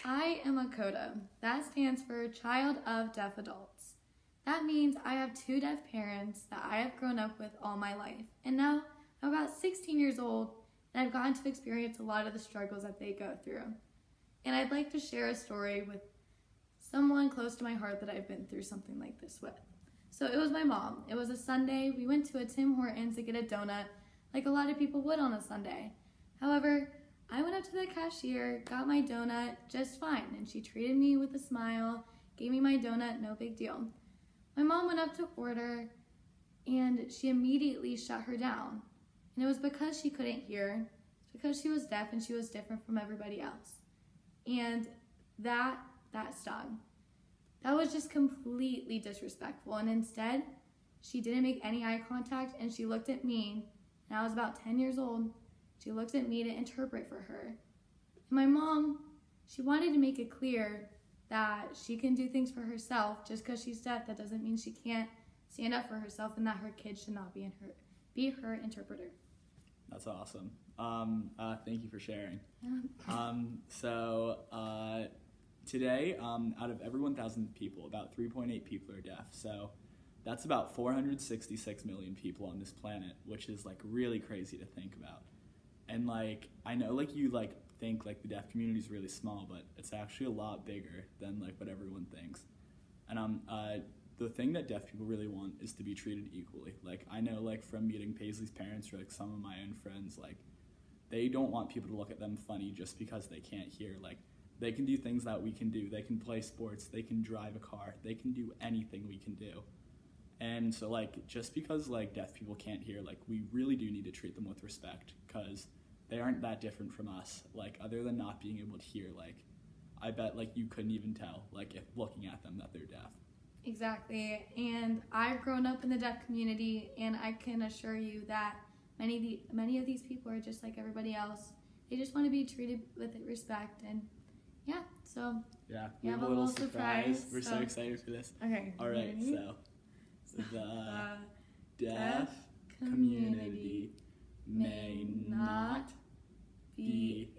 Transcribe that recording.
I am a CODA. That stands for Child of Deaf Adults. That means I have two deaf parents that I have grown up with all my life. And now I'm about 16 years old and I've gotten to experience a lot of the struggles that they go through. And I'd like to share a story with someone close to my heart that I've been through something like this with. So it was my mom. It was a Sunday. We went to a Tim Hortons to get a donut like a lot of people would on a Sunday. However, I went up to the cashier, got my donut just fine, and she treated me with a smile, gave me my donut, no big deal. My mom went up to order, and she immediately shut her down. And it was because she couldn't hear, because she was deaf and she was different from everybody else. And that stung. That was just completely disrespectful. And instead, she didn't make any eye contact, and she looked at me, and I was about 10 years old. She looked at me to interpret for her. And my mom, she wanted to make it clear that she can do things for herself. Just because she's deaf, that doesn't mean she can't stand up for herself, and that her kid should not be her interpreter. That's awesome. Thank you for sharing. Today, out of every 1,000 people, about 3.8 people are deaf. So that's about 466 million people on this planet, which is like really crazy to think about. And like, I know like you like think like the deaf community is really small, but it's actually a lot bigger than like what everyone thinks. And the thing that deaf people really want is to be treated equally. Like I know like from meeting Paisley's parents or like some of my own friends, like they don't want people to look at them funny just because they can't hear. Like they can do things that we can do. They can play sports, they can drive a car, they can do anything we can do. And so like just because like deaf people can't hear, like we really do need to treat them with respect, because they aren't that different from us. Like other than not being able to hear, like I bet like you couldn't even tell like if looking at them that they're deaf. Exactly. And I've grown up in the deaf community, and I can assure you that many of these people are just like everybody else. They just want to be treated with respect. And yeah, so yeah, we have a little surprise. We're so excited for this. Okay. All right, so the deaf community may not be